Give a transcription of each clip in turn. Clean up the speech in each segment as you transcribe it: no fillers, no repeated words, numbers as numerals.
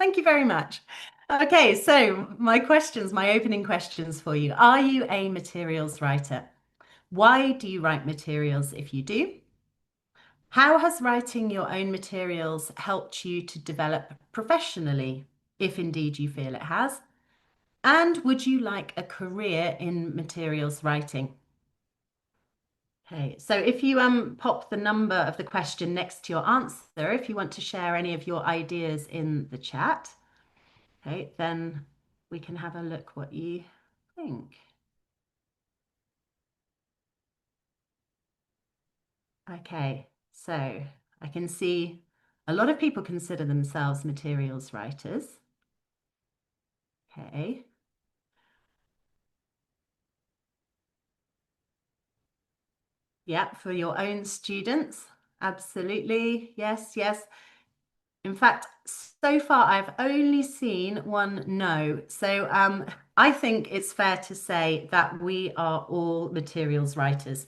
Thank you very much. Okay, so my opening questions for you. Are you a materials writer? Why do you write materials if you do? How has writing your own materials helped you to develop professionally, if indeed you feel it has? And would you like a career in materials writing? Okay, so if you pop the number of the question next to your answer, if you want to share any of your ideas in the chat, okay, then we can have a look what you think. Okay, so I can see a lot of people consider themselves materials writers. Okay, yeah, for your own students. Absolutely. Yes, yes. In fact, so far I've only seen one no. So I think it's fair to say that we are all materials writers.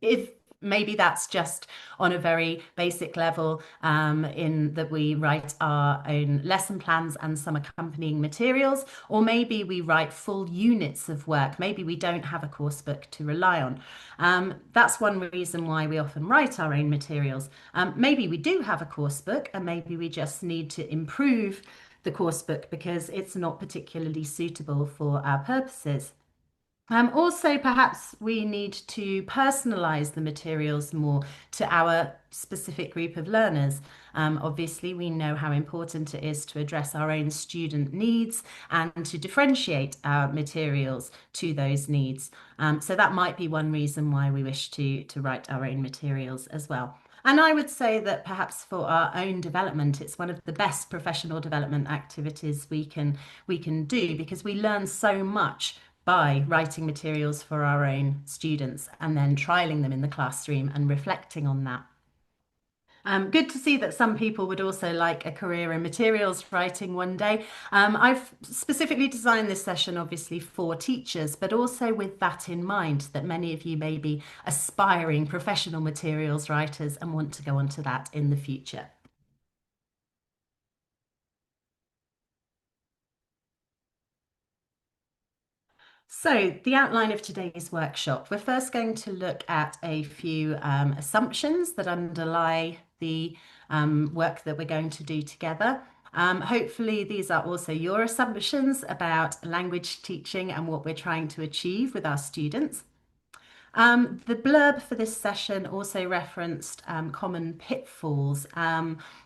If maybe that's just on a very basic level, in that we write our own lesson plans and some accompanying materials, or maybe we write full units of work. Maybe we don't have a course book to rely on. That's one reason why we often write our own materials. Maybe we do have a course book, and maybe we just need to improve the course book because it's not particularly suitable for our purposes. Also, perhaps we need to personalize the materials more to our specific group of learners. Obviously, we know how important it is to address our own student needs and to differentiate our materials to those needs. So that might be one reason why we wish to write our own materials as well. And I would say that perhaps for our own development, it's one of the best professional development activities we can do because we learn so much by writing materials for our own students and then trialing them in the classroom and reflecting on that. Good to see that some people would also like a career in materials writing one day. I've specifically designed this session, obviously, for teachers, but also with that in mind that many of you may be aspiring professional materials writers and want to go on to that in the future. So, the outline of today's workshop, we're first going to look at a few assumptions that underlie the work that we're going to do together. Hopefully, these are also your assumptions about language teaching and what we're trying to achieve with our students. The blurb for this session also referenced common pitfalls.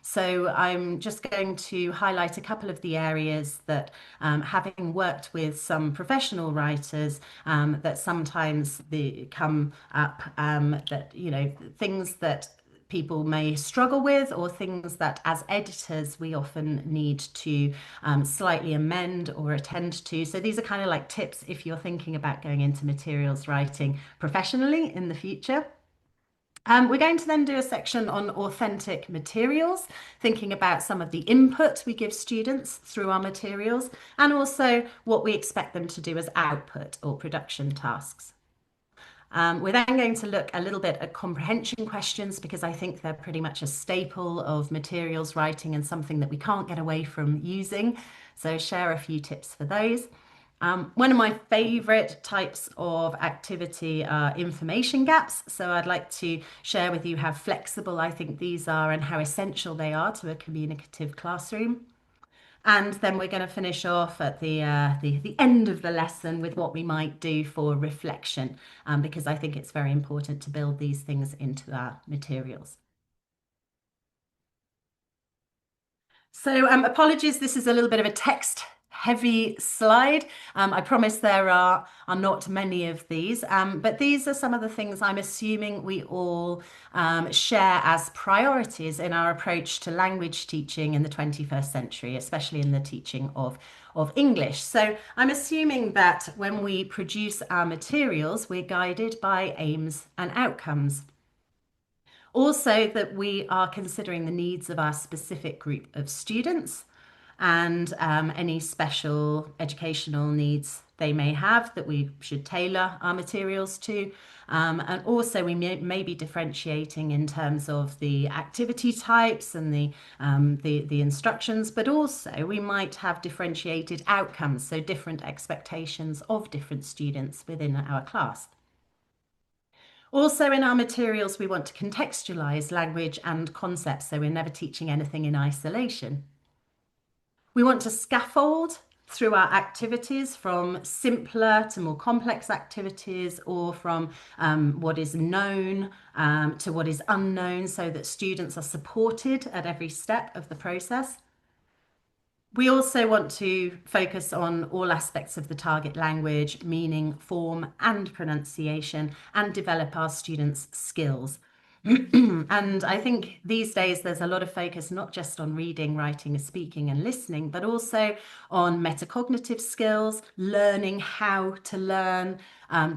So I'm just going to highlight a couple of the areas that, having worked with some professional writers, that sometimes they come up, that, things that people may struggle with, or things that as editors we often need to slightly amend or attend to. So these are kind of like tips if you're thinking about going into materials writing professionally in the future. We're going to then do a section on authentic materials, thinking about some of the input we give students through our materials, and also what we expect them to do as output or production tasks. We're then going to look a little bit at comprehension questions because I think they're pretty much a staple of materials writing and something that we can't get away from using. So share a few tips for those. One of my favorite types of activity are information gaps. So I'd like to share with you how flexible I think these are and how essential they are to a communicative classroom. And then we're going to finish off at the end of the lesson with what we might do for reflection, because I think it's very important to build these things into our materials. So apologies, this is a little bit of a text heavy slide. I promise there are not many of these, but these are some of the things I'm assuming we all share as priorities in our approach to language teaching in the 21st century, especially in the teaching of English. So I'm assuming that when we produce our materials, we're guided by aims and outcomes. Also, that we are considering the needs of our specific group of students, and any special educational needs they may have that we should tailor our materials to. And also, we may be differentiating in terms of the activity types and the instructions, but also we might have differentiated outcomes, so different expectations of different students within our class. Also, in our materials, we want to contextualize language and concepts, so we're never teaching anything in isolation. We want to scaffold through our activities from simpler to more complex activities, or from what is known to what is unknown, so that students are supported at every step of the process. We also want to focus on all aspects of the target language, meaning, form, and pronunciation, and develop our students' skills. And I think these days there's a lot of focus not just on reading, writing, speaking, and listening, but also on metacognitive skills, learning how to learn,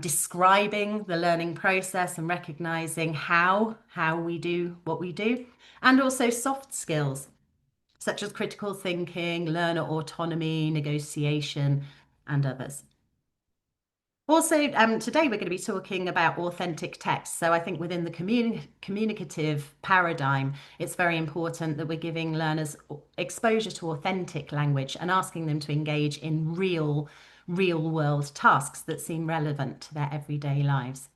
describing the learning process and recognizing how we do what we do, and also soft skills such as critical thinking, learner autonomy, negotiation, and others. Also, today we're going to be talking about authentic text. So I think within the communicative paradigm, it's very important that we're giving learners exposure to authentic language and asking them to engage in real world tasks that seem relevant to their everyday lives.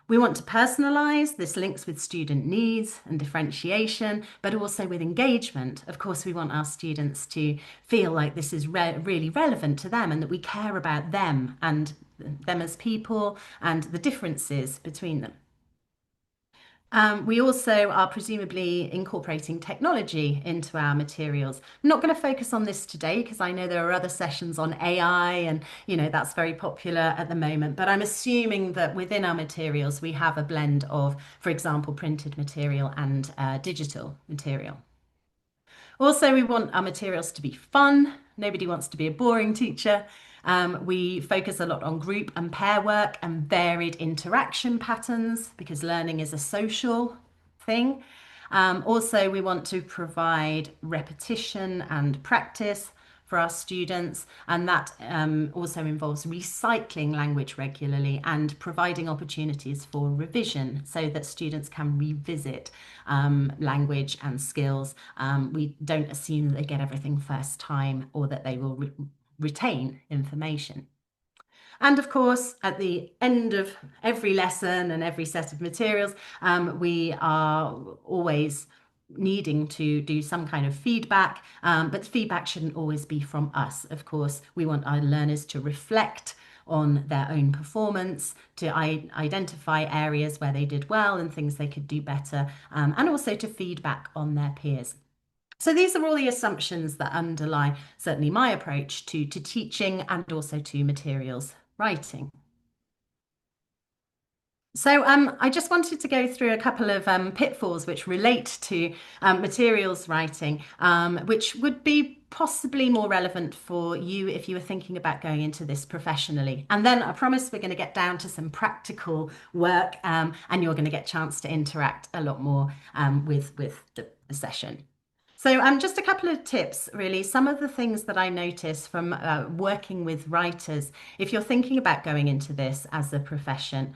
We want to personalize. This links with student needs and differentiation, but also with engagement. Of course, we want our students to feel like this is really relevant to them and that we care about them and them as people and the differences between them. We also are presumably incorporating technology into our materials. I'm not going to focus on this today because I know there are other sessions on AI and, that's very popular at the moment. But I'm assuming that within our materials, we have a blend of, for example, printed material and digital material. Also, we want our materials to be fun. Nobody wants to be a boring teacher. We focus a lot on group and pair work and varied interaction patterns because learning is a social thing. Also, we want to provide repetition and practice for our students, and that also involves recycling language regularly and providing opportunities for revision so that students can revisit language and skills. We don't assume that they get everything first time or that they will retain information. And of course, at the end of every lesson and every set of materials, we are always needing to do some kind of feedback, but feedback shouldn't always be from us. Of course, we want our learners to reflect on their own performance, to identify areas where they did well and things they could do better, and also to feedback on their peers. So these are all the assumptions that underlie certainly my approach to teaching and also to materials writing. So I just wanted to go through a couple of pitfalls which relate to materials writing, which would be possibly more relevant for you if you were thinking about going into this professionally. And then I promise we're going to get down to some practical work, and you're going to get a chance to interact a lot more with the session. So just a couple of tips, really. Some of the things that I notice from working with writers, if you're thinking about going into this as a profession,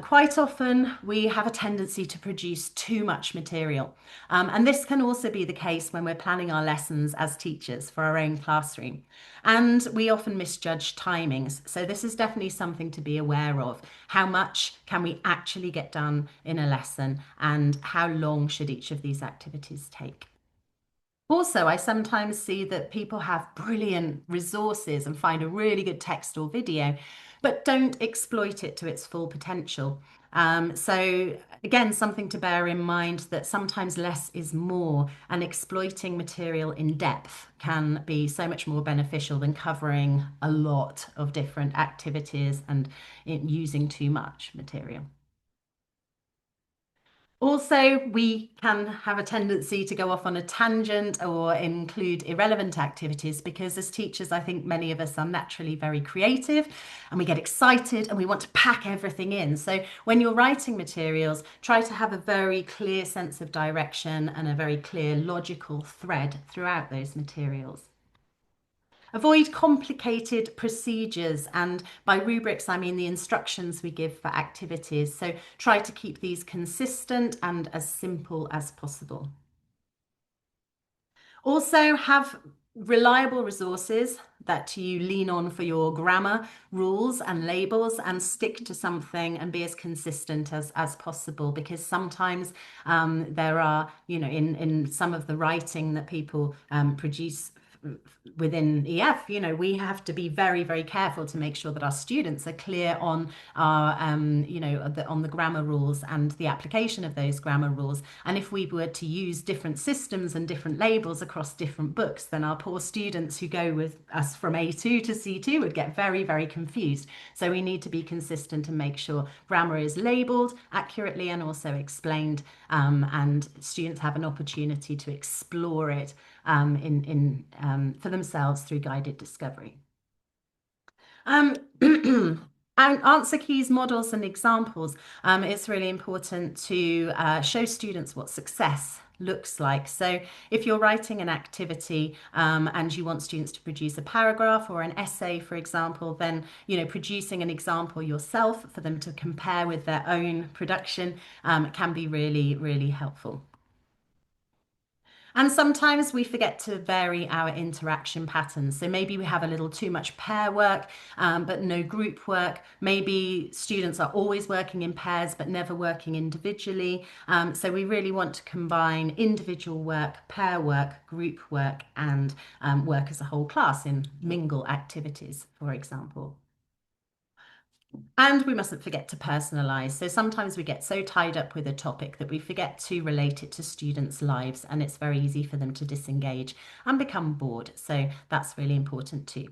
quite often we have a tendency to produce too much material. And this can also be the case when we're planning our lessons as teachers for our own classroom. And we often misjudge timings. So this is definitely something to be aware of. How much can we actually get done in a lesson, and how long should each of these activities take? Also, I sometimes see that people have brilliant resources and find a really good text or video, but don't exploit it to its full potential. So again, something to bear in mind that sometimes less is more, and exploiting material in depth can be so much more beneficial than covering a lot of different activities and using too much material. Also, we can have a tendency to go off on a tangent or include irrelevant activities because, as teachers, I think many of us are naturally very creative and we get excited and we want to pack everything in. So, when you're writing materials, try to have a very clear sense of direction and a very clear logical thread throughout those materials. Avoid complicated procedures, and by rubrics, I mean the instructions we give for activities. So try to keep these consistent and as simple as possible. Also, have reliable resources that you lean on for your grammar rules and labels, and stick to something and be as consistent as possible, because sometimes there are, in some of the writing that people produce within EF, we have to be very, very careful to make sure that our students are clear on our, on the grammar rules and the application of those grammar rules. And if we were to use different systems and different labels across different books, then our poor students who go with us from A2 to C2 would get very, very confused. So we need to be consistent and make sure grammar is labeled accurately and also explained, and students have an opportunity to explore it for themselves through guided discovery. And answer keys, models, and examples. It's really important to show students what success looks like. So if you're writing an activity and you want students to produce a paragraph or an essay, for example, then producing an example yourself for them to compare with their own production can be really, really helpful. And sometimes we forget to vary our interaction patterns. So maybe we have a little too much pair work, but no group work. Maybe students are always working in pairs, but never working individually. So we really want to combine individual work, pair work, group work, and work as a whole class in mingle activities, for example. And we mustn't forget to personalize. So sometimes we get so tied up with a topic that we forget to relate it to students' lives, and it's very easy for them to disengage and become bored. So that's really important too.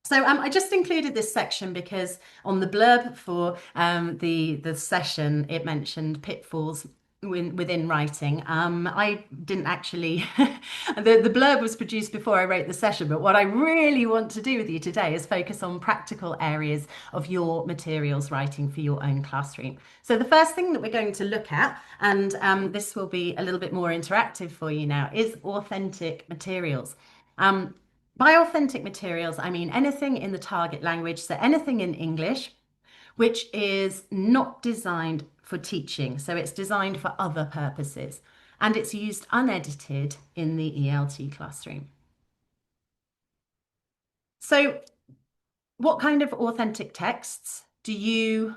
So I just included this section because on the blurb for the session, it mentioned pitfalls within writing. I didn't actually, the blurb was produced before I wrote the session, but what I really want to do with you today is focus on practical areas of your materials writing for your own classroom. So the first thing that we're going to look at, and this will be a little bit more interactive for you now, is authentic materials. By authentic materials, I mean anything in the target language, so anything in English, which is not designed for teaching. So it's designed for other purposes, and it's used unedited in the ELT classroom. So what kind of authentic texts do you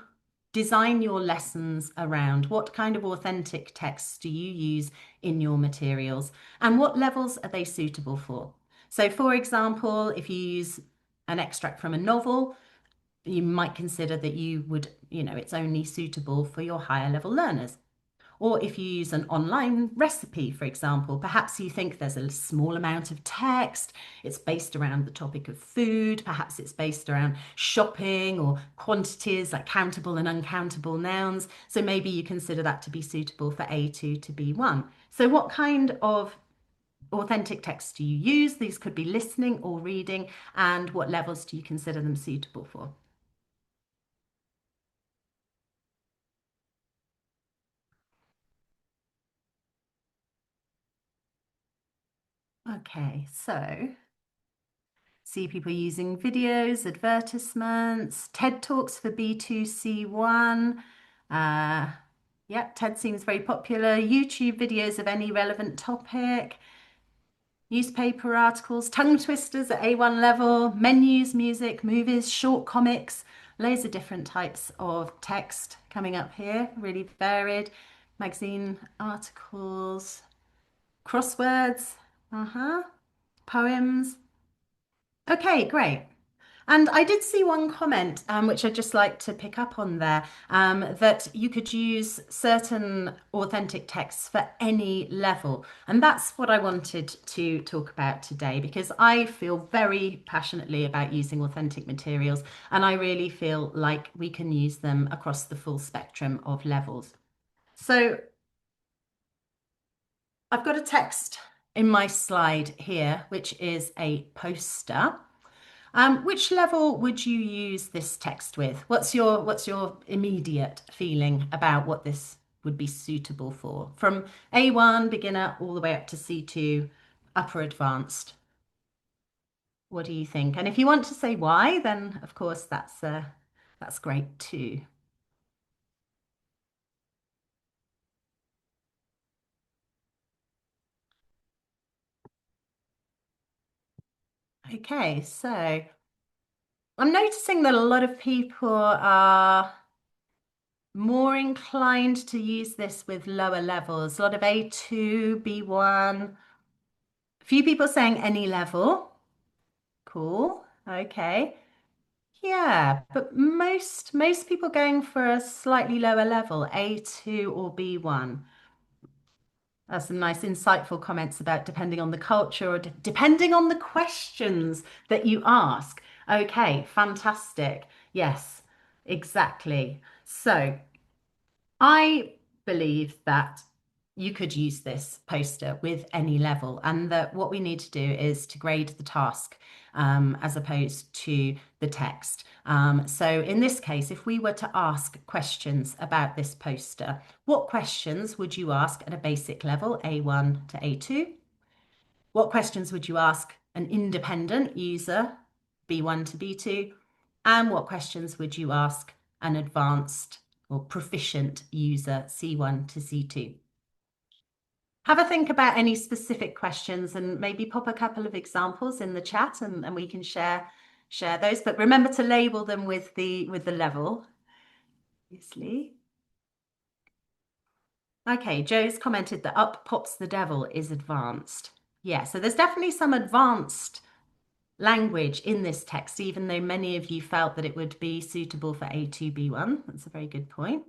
design your lessons around? What kind of authentic texts do you use in your materials? And what levels are they suitable for? So for example, if you use an extract from a novel, you might consider that it's only suitable for your higher level learners. Or if you use an online recipe, for example, perhaps you think there's a small amount of text, it's based around the topic of food, perhaps it's based around shopping or quantities like countable and uncountable nouns. So maybe you consider that to be suitable for A2 to B1. So what kind of authentic texts do you use? These could be listening or reading, and what levels do you consider them suitable for? Okay, so see people using videos, advertisements, TED Talks for B2C1. Yep, TED seems very popular. YouTube videos of any relevant topic, newspaper articles, tongue twisters at A1 level, menus, music, movies, short comics, loads of different types of text coming up here, really varied. Magazine articles, crosswords, poems. Okay, great. And I did see one comment, which I'd just like to pick up on there, that you could use certain authentic texts for any level. And that's what I wanted to talk about today, because I feel very passionately about using authentic materials, and I really feel like we can use them across the full spectrum of levels. So I've got a text in my slide here, which is a poster. Which level would you use this text with? What's your immediate feeling about what this would be suitable for? From A1 beginner all the way up to C2 upper advanced. What do you think? And if you want to say why, then of course that's great too. Okay, so I'm noticing that a lot of people are more inclined to use this with lower levels. A lot of A2, B1. A few people saying any level. Cool. Okay. Yeah, but most people going for a slightly lower level, A2 or B1. That's some nice insightful comments about depending on the culture or depending on the questions that you ask. Okay, fantastic. Yes, exactly. So I believe that you could use this poster with any level, and that what we need to do is to grade the task as opposed to the text. So in this case, if we were to ask questions about this poster, what questions would you ask at a basic level, A1 to A2? What questions would you ask an independent user, B1 to B2? And what questions would you ask an advanced or proficient user, C1 to C2? Have a think about any specific questions and maybe pop a couple of examples in the chat and we can share those. But remember to label them with the level, obviously. Okay, Joe's commented that up pops the devil is advanced. Yeah, so there's definitely some advanced language in this text, even though many of you felt that it would be suitable for A2B1. That's a very good point.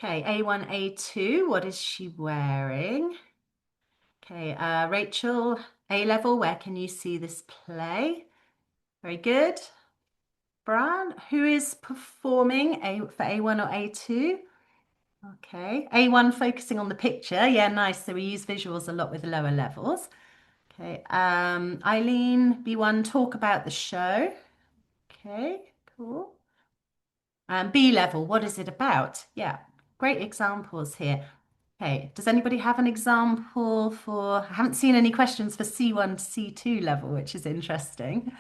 Okay, A1, A2, what is she wearing? Okay, Rachel, A level, where can you see this play? Very good. Brian, who is performing for A1 or A2? Okay, A1 focusing on the picture. Yeah, nice. So we use visuals a lot with lower levels. Okay, Eileen, B1, talk about the show. Okay, cool. B level, what is it about? Yeah, great examples here. Okay, does anybody have an example for, I haven't seen any questions for C1 to C2 level, which is interesting.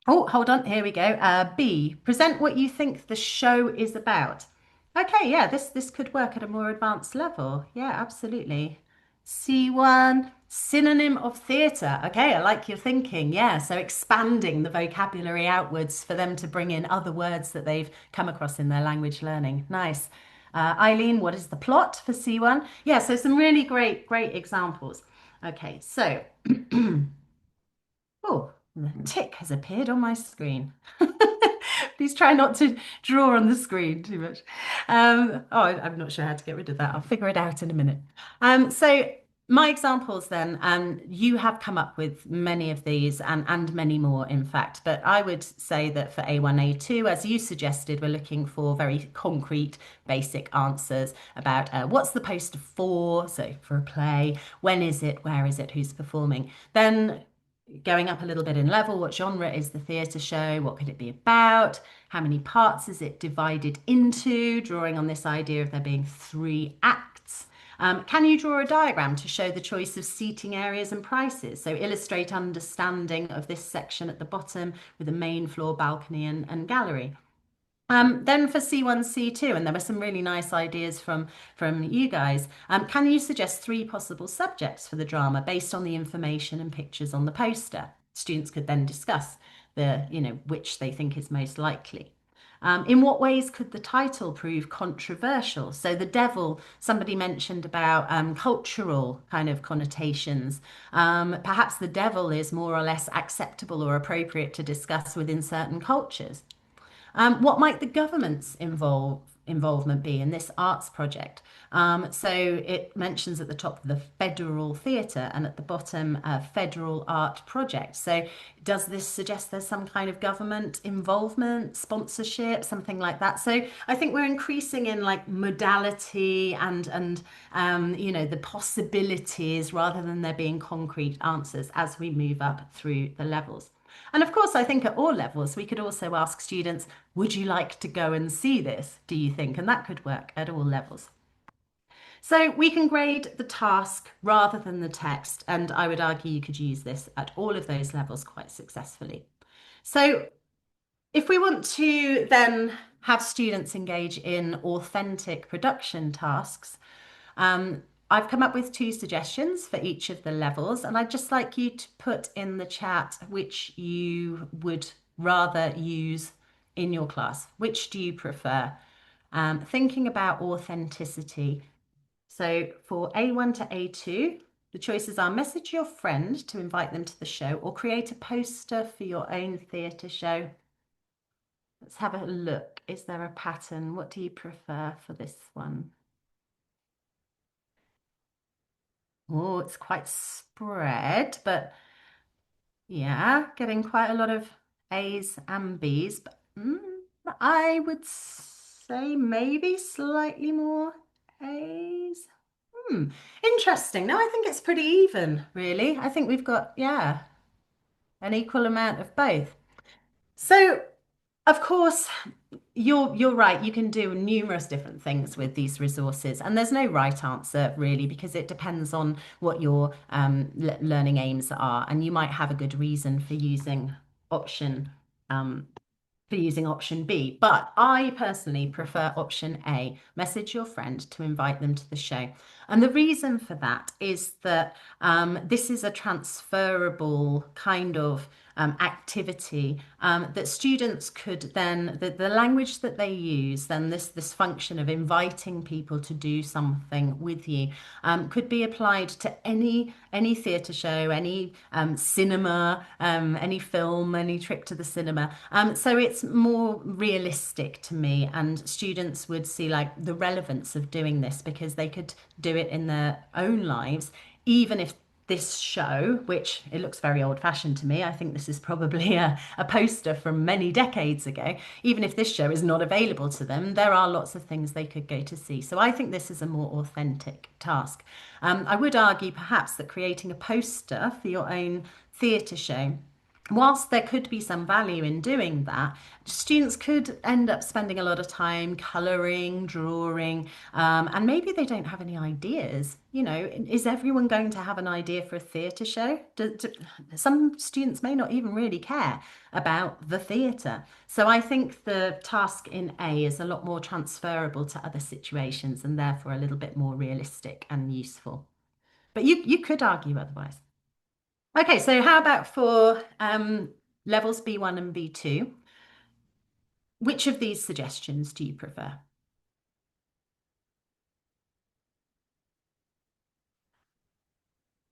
Oh, hold on, here we go. B, present what you think the show is about. Okay, yeah, this could work at a more advanced level. Yeah, absolutely. C1, synonym of theatre. Okay, I like your thinking. Yeah, so expanding the vocabulary outwards for them to bring in other words that they've come across in their language learning. Nice. Eileen, what is the plot for C1? Yeah, so some really great examples. Okay, so oh, the tick has appeared on my screen. Please try not to draw on the screen too much. I'm not sure how to get rid of that. I'll figure it out in a minute. So my examples then, you have come up with many of these and many more, in fact. But I would say that for A1, A2, as you suggested, we're looking for very concrete, basic answers about what's the poster for, so for a play, when is it, where is it, who's performing. Then going up a little bit in level, what genre is the theatre show? What could it be about? How many parts is it divided into? Drawing on this idea of there being three acts. Can you draw a diagram to show the choice of seating areas and prices? So illustrate understanding of this section at the bottom with a main floor, balcony and gallery. Then for C1, C2, and there were some really nice ideas from you guys. Can you suggest three possible subjects for the drama based on the information and pictures on the poster? Students could then discuss which they think is most likely. In what ways could the title prove controversial? So the devil, somebody mentioned about cultural kind of connotations. Perhaps the devil is more or less acceptable or appropriate to discuss within certain cultures. What might the government's involvement be in this arts project? So it mentions at the top the Federal Theatre and at the bottom Federal Art Project. So does this suggest there's some kind of government involvement, sponsorship, something like that? So I think we're increasing in like modality and you know the possibilities rather than there being concrete answers as we move up through the levels. And of course, I think at all levels, we could also ask students, would you like to go and see this, do you think? And that could work at all levels. So we can grade the task rather than the text, and I would argue you could use this at all of those levels quite successfully. So if we want to then have students engage in authentic production tasks, um, I've come up with two suggestions for each of the levels, and I'd just like you to put in the chat which you would rather use in your class. Which do you prefer? Thinking about authenticity. So for A1 to A2, the choices are message your friend to invite them to the show or create a poster for your own theatre show. Let's have a look. Is there a pattern? What do you prefer for this one? Oh, it's quite spread, but yeah, getting quite a lot of A's and B's. But I would say maybe slightly more A's. Interesting. No, I think it's pretty even, really. I think we've got, yeah, an equal amount of both. So, of course, you're right. You can do numerous different things with these resources, and there's no right answer really because it depends on what your learning aims are, and you might have a good reason option um, for using option B. But I personally prefer option A, message your friend to invite them to the show. And the reason for that is that this is a transferable kind of activity that students could then, the language that they use, then this function of inviting people to do something with you could be applied to any theatre show, any cinema, any film, any trip to the cinema. So it's more realistic to me, and students would see like the relevance of doing this because they could do it in their own lives, even if this show, which it looks very old-fashioned to me, I think this is probably a poster from many decades ago. Even if this show is not available to them, there are lots of things they could go to see. So I think this is a more authentic task. I would argue perhaps that creating a poster for your own theatre show, whilst there could be some value in doing that, students could end up spending a lot of time colouring, drawing, and maybe they don't have any ideas. You know, is everyone going to have an idea for a theatre show? Some students may not even really care about the theatre. So I think the task in A is a lot more transferable to other situations and therefore a little bit more realistic and useful. But you could argue otherwise. Okay, so how about for levels B1 and B2? Which of these suggestions do you prefer?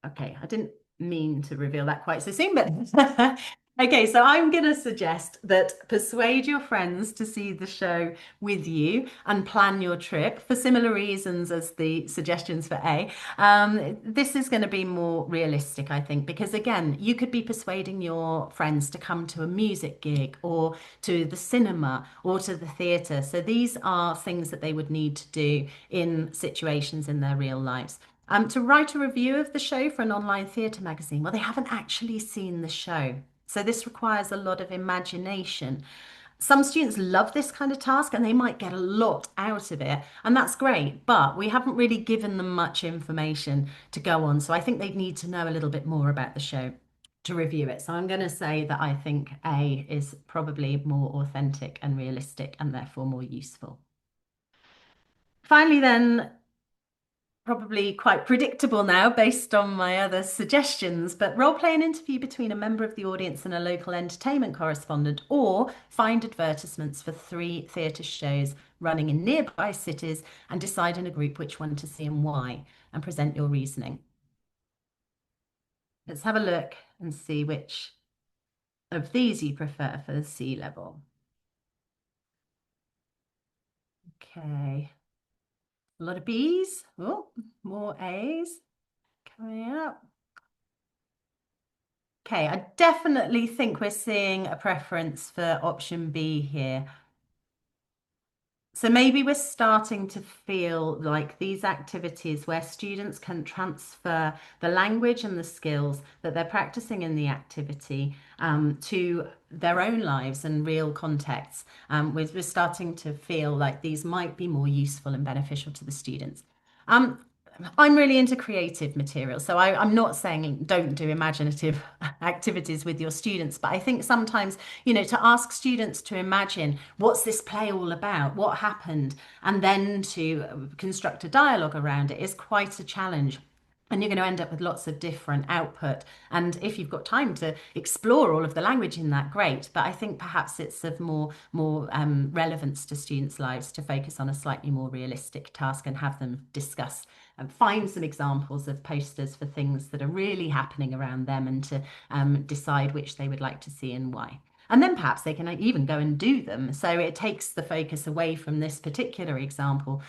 Okay, I didn't mean to reveal that quite so soon, but okay, so I'm going to suggest that persuade your friends to see the show with you and plan your trip for similar reasons as the suggestions for A. This is going to be more realistic, I think, because again, you could be persuading your friends to come to a music gig or to the cinema or to the theatre. So these are things that they would need to do in situations in their real lives. To write a review of the show for an online theatre magazine, well, they haven't actually seen the show. So this requires a lot of imagination. Some students love this kind of task and they might get a lot out of it, and that's great, but we haven't really given them much information to go on. So I think they need to know a little bit more about the show to review it. So I'm going to say that I think A is probably more authentic and realistic and therefore more useful. Finally, then, probably quite predictable now based on my other suggestions, but role play an interview between a member of the audience and a local entertainment correspondent, or find advertisements for three theatre shows running in nearby cities and decide in a group which one to see and why, and present your reasoning. Let's have a look and see which of these you prefer for the C level. Okay, a lot of B's. Oh, more A's coming up. Okay, I definitely think we're seeing a preference for option B here. So maybe we're starting to feel like these activities where students can transfer the language and the skills that they're practicing in the activity to their own lives and real contexts. We're starting to feel like these might be more useful and beneficial to the students. Um, I'm really into creative materials, so I'm not saying don't do imaginative activities with your students, but I think sometimes, to ask students to imagine what's this play all about, what happened, and then to construct a dialogue around it is quite a challenge. And you're going to end up with lots of different output. And if you've got time to explore all of the language in that, great. But I think perhaps it's of more relevance to students' lives to focus on a slightly more realistic task and have them discuss and find some examples of posters for things that are really happening around them and to decide which they would like to see and why. And then perhaps they can even go and do them. So it takes the focus away from this particular example,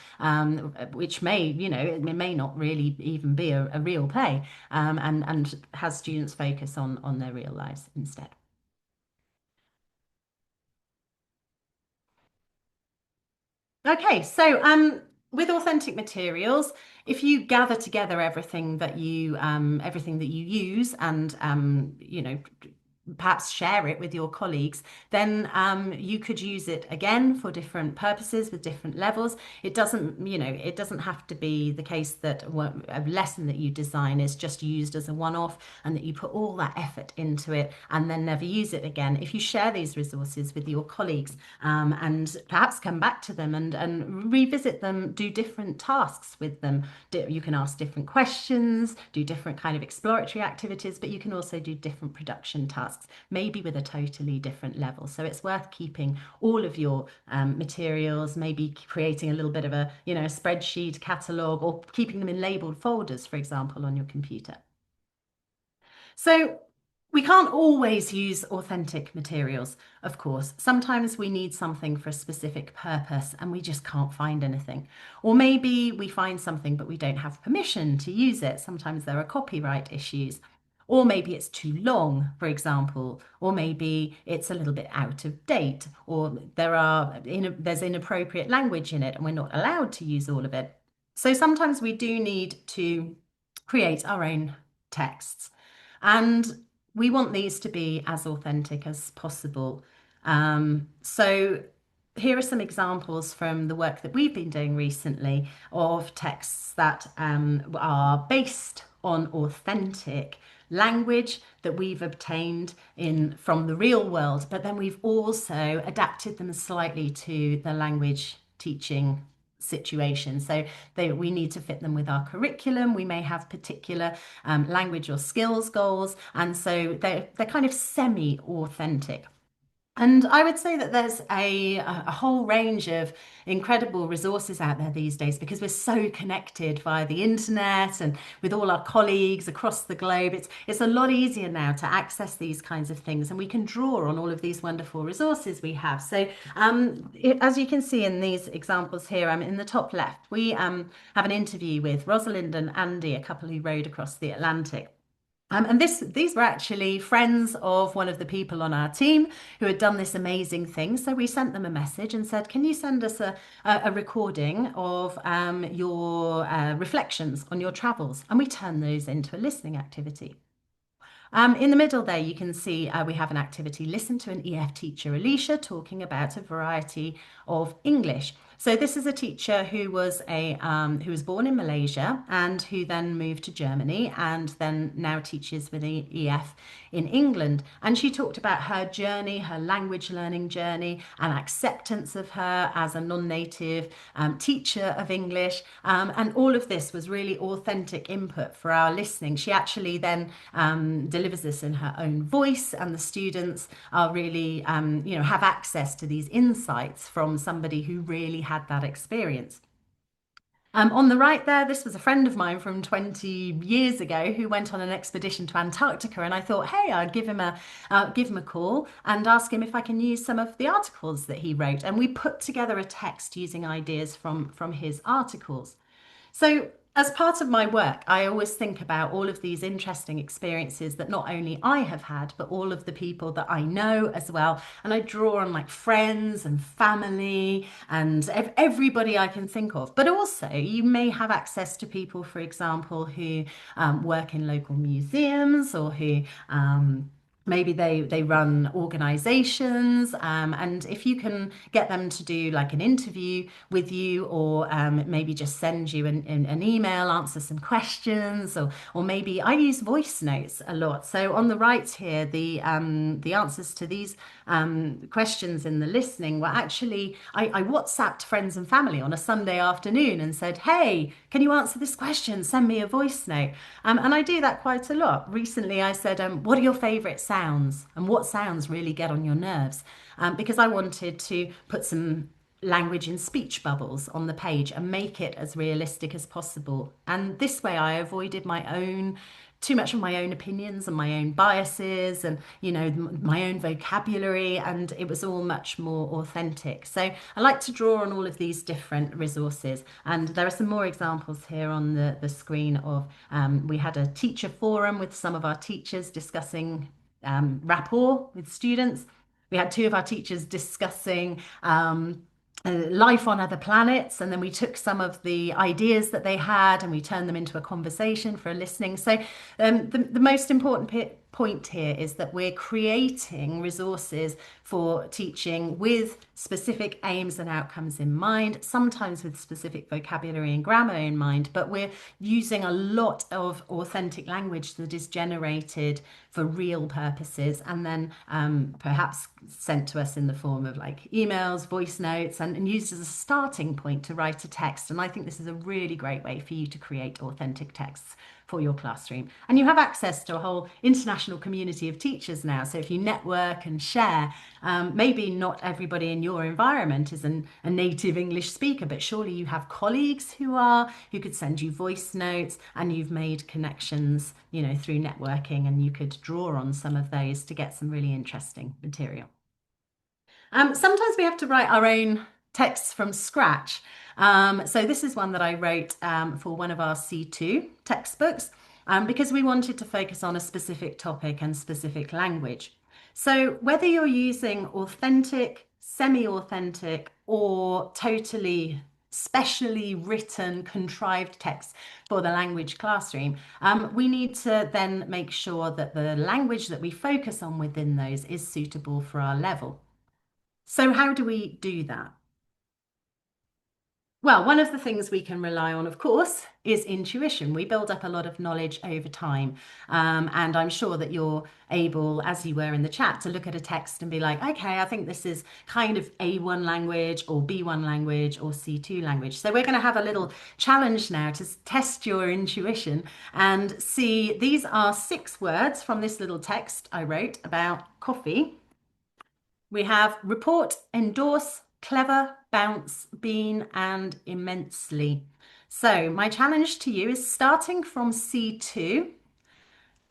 which it may not really even be a real play, and has students focus on their real lives instead. Okay, so with authentic materials, if you gather together everything that you use and perhaps share it with your colleagues, then you could use it again for different purposes with different levels. It doesn't have to be the case that a lesson that you design is just used as a one-off and that you put all that effort into it and then never use it again. If you share these resources with your colleagues and perhaps come back to them and revisit them, do different tasks with them. You can ask different questions, do different kind of exploratory activities, but you can also do different production tasks, maybe with a totally different level. So it's worth keeping all of your materials, maybe creating a little bit of a spreadsheet catalog or keeping them in labeled folders, for example, on your computer. So we can't always use authentic materials, of course. Sometimes we need something for a specific purpose and we just can't find anything. Or maybe we find something but we don't have permission to use it. Sometimes there are copyright issues. Or maybe it's too long, for example, or maybe it's a little bit out of date, or there's inappropriate language in it and we're not allowed to use all of it. So sometimes we do need to create our own texts. And we want these to be as authentic as possible. So here are some examples from the work that we've been doing recently of texts that are based on authentic language that we've obtained in from the real world, but then we've also adapted them slightly to the language teaching situation. So we need to fit them with our curriculum. We may have particular language or skills goals, and so they're kind of semi-authentic. And I would say that there's a whole range of incredible resources out there these days because we're so connected via the internet and with all our colleagues across the globe. It's a lot easier now to access these kinds of things, and we can draw on all of these wonderful resources we have. So, as you can see in these examples here, in the top left, we have an interview with Rosalind and Andy, a couple who rowed across the Atlantic. And these were actually friends of one of the people on our team who had done this amazing thing. So we sent them a message and said, "Can you send us a recording of your reflections on your travels?" And we turned those into a listening activity. In the middle there, you can see we have an activity, listen to an EF teacher, Alicia, talking about a variety of English. So this is a teacher who was born in Malaysia and who then moved to Germany and then now teaches with the EF in England. And she talked about her journey, her language learning journey, and acceptance of her as a non-native teacher of English. And all of this was really authentic input for our listening. She actually then delivers this in her own voice, and the students are really, have access to these insights from somebody who really had that experience. On the right there, this was a friend of mine from 20 years ago who went on an expedition to Antarctica, and I thought, hey, I'd give him a call and ask him if I can use some of the articles that he wrote. And we put together a text using ideas from his articles. So, as part of my work, I always think about all of these interesting experiences that not only I have had, but all of the people that I know as well. And I draw on like friends and family and everybody I can think of. But also, you may have access to people, for example, who work in local museums or who maybe they run organizations, and if you can get them to do like an interview with you, or maybe just send you an email, answer some questions, or maybe I use voice notes a lot. So on the right here, the answers to these questions in the listening were actually, I WhatsApped friends and family on a Sunday afternoon and said, hey, can you answer this question? Send me a voice note. And I do that quite a lot. Recently, I said, what are your favorite sounds? And what sounds really get on your nerves? Because I wanted to put some language in speech bubbles on the page and make it as realistic as possible. And this way, I avoided too much of my own opinions and my own biases and my own vocabulary, and it was all much more authentic. So I like to draw on all of these different resources, and there are some more examples here on the screen of we had a teacher forum with some of our teachers discussing rapport with students. We had two of our teachers discussing life on other planets, and then we took some of the ideas that they had and we turned them into a conversation for a listening. So the most important point here is that we're creating resources for teaching with specific aims and outcomes in mind, sometimes with specific vocabulary and grammar in mind, but we're using a lot of authentic language that is generated for real purposes, and then perhaps sent to us in the form of like emails, voice notes, and used as a starting point to write a text. And I think this is a really great way for you to create authentic texts for your classroom. And you have access to a whole international community of teachers now. So if you network and share, maybe not everybody in your environment is a native English speaker, but surely you have colleagues who could send you voice notes, and you've made connections, through networking, and you could draw on some of those to get some really interesting material. Sometimes we have to write our own texts from scratch. So this is one that I wrote for one of our C2 textbooks, because we wanted to focus on a specific topic and specific language. So whether you're using authentic, semi-authentic, or totally specially written, contrived texts for the language classroom, we need to then make sure that the language that we focus on within those is suitable for our level. So how do we do that? Well, one of the things we can rely on, of course, is intuition. We build up a lot of knowledge over time. And I'm sure that you're able, as you were in the chat, to look at a text and be like, okay, I think this is kind of A1 language or B1 language or C2 language. So we're going to have a little challenge now to test your intuition and see. These are 6 words from this little text I wrote about coffee. We have report, endorse, clever, bounce, bean, and immensely. So my challenge to you is starting from C2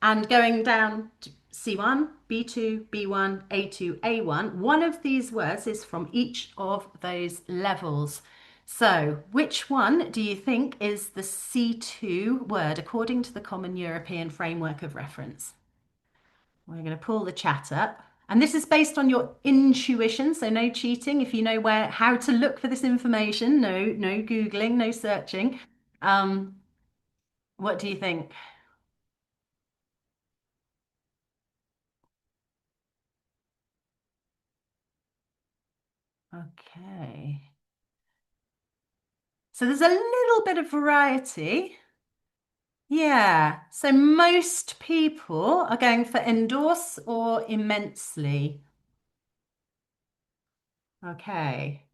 and going down to C1, B2, B1, A2, A1. One of these words is from each of those levels. So which one do you think is the C2 word according to the Common European Framework of Reference? We're going to pull the chat up. And this is based on your intuition, so no cheating. If you know how to look for this information, no Googling, no searching. Um, what do you think? Okay. So there's a little bit of variety. Yeah. So most people are going for endorse or immensely. Okay.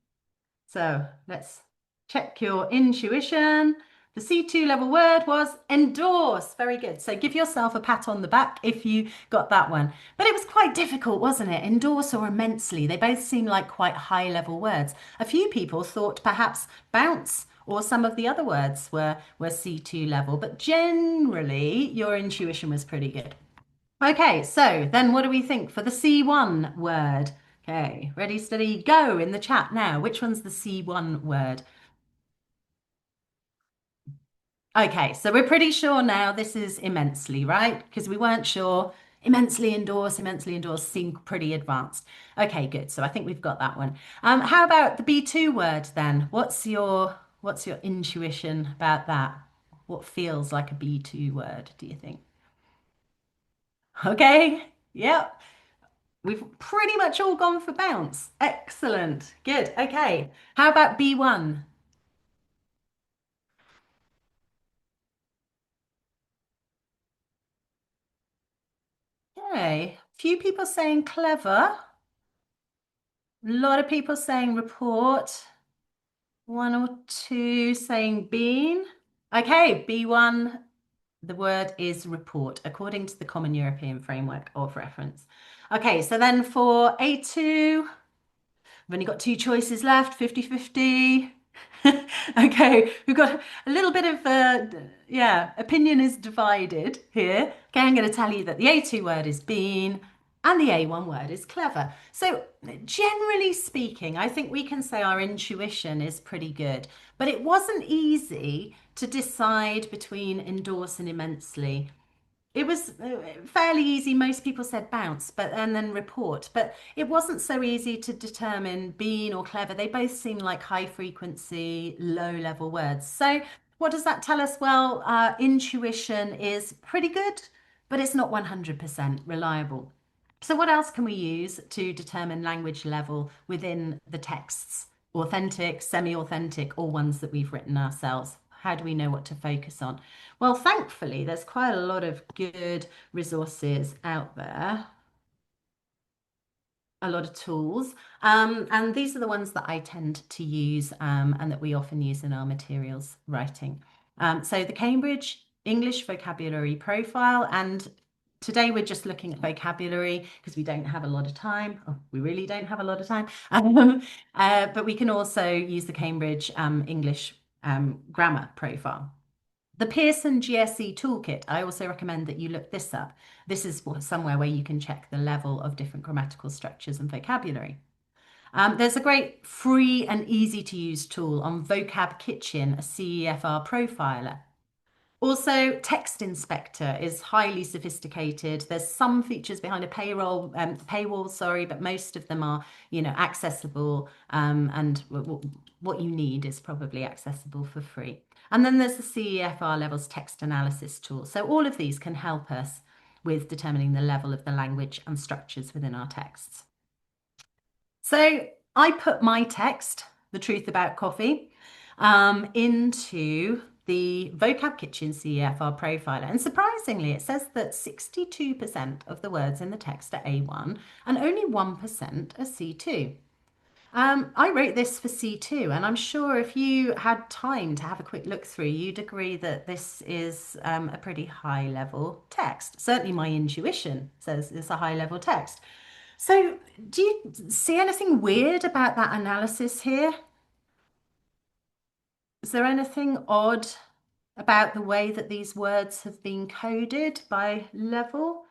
So let's check your intuition. The C2 level word was endorse. Very good. So give yourself a pat on the back if you got that one. But it was quite difficult, wasn't it? Endorse or immensely. They both seem like quite high level words. A few people thought perhaps bounce or some of the other words were C2 level, but generally your intuition was pretty good. Okay, so then what do we think for the C1 word? Okay, ready, steady, go in the chat now. Which one's the C1 word? Okay, so we're pretty sure now this is immensely, right? Because we weren't sure. Immensely endorse seemed pretty advanced. Okay, good. So I think we've got that one. How about the B2 word then? What's your intuition about that? What feels like a B2 word, do you think? Okay, yep. We've pretty much all gone for bounce. Excellent. Good. Okay. How about B1? Okay. Few people saying clever. A lot of people saying report. One or two saying bean. Okay, B1, the word is report, according to the Common European Framework of Reference. Okay, so then for A2, we've only got two choices left, 50-50. Okay, we've got a little bit of, yeah, opinion is divided here. Okay, I'm going to tell you that the A2 word is bean and the A1 word is clever. So, generally speaking, I think we can say our intuition is pretty good, but it wasn't easy to decide between endorse and immensely. It was fairly easy. Most people said bounce, but and then report. But it wasn't so easy to determine bean or clever. They both seem like high frequency, low level words. So what does that tell us? Well, intuition is pretty good, but it's not 100% reliable. So what else can we use to determine language level within the texts? Authentic, semi-authentic, or ones that we've written ourselves? How do we know what to focus on? Well, thankfully, there's quite a lot of good resources out there, a lot of tools. And these are the ones that I tend to use and that we often use in our materials writing. So the Cambridge English Vocabulary Profile, and today we're just looking at vocabulary because we don't have a lot of time. Oh, we really don't have a lot of time. But we can also use the Cambridge English Grammar Profile. The Pearson GSE Toolkit, I also recommend that you look this up. This is somewhere where you can check the level of different grammatical structures and vocabulary. There's a great free and easy to use tool on Vocab Kitchen, a CEFR profiler. Also, Text Inspector is highly sophisticated. There's some features behind a paywall, sorry, but most of them are, accessible. And what you need is probably accessible for free. And then there's the CEFR Levels Text Analysis tool. So all of these can help us with determining the level of the language and structures within our texts. So I put my text, The Truth About Coffee, into the Vocab Kitchen CEFR profiler. And surprisingly, it says that 62% of the words in the text are A1 and only 1% are C2. I wrote this for C2, and I'm sure if you had time to have a quick look through, you'd agree that this is a pretty high level text. Certainly, my intuition says it's a high level text. So, do you see anything weird about that analysis here? Is there anything odd about the way that these words have been coded by level?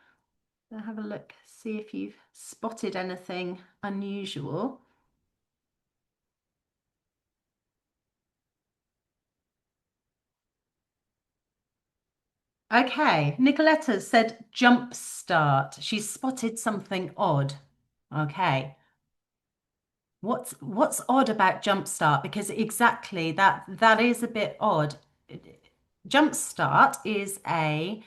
I'll have a look, see if you've spotted anything unusual. Okay, Nicoletta said jump start. She's spotted something odd. Okay. What's odd about jump start? Because exactly that is a bit odd. Jump start is a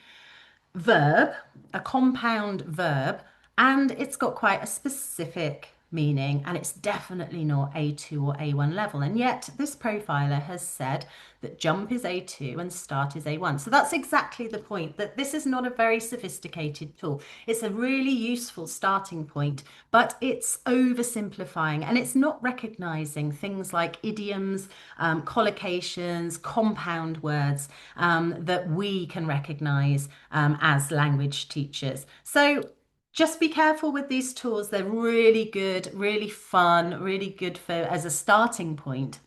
verb, a compound verb, and it's got quite a specific meaning, and it's definitely not A2 or A1 level. And yet, this profiler has said that jump is A2 and start is A1. So that's exactly the point, that this is not a very sophisticated tool. It's a really useful starting point, but it's oversimplifying and it's not recognizing things like idioms, collocations, compound words that we can recognize as language teachers. So just be careful with these tools. They're really good, really fun, really good for as a starting point.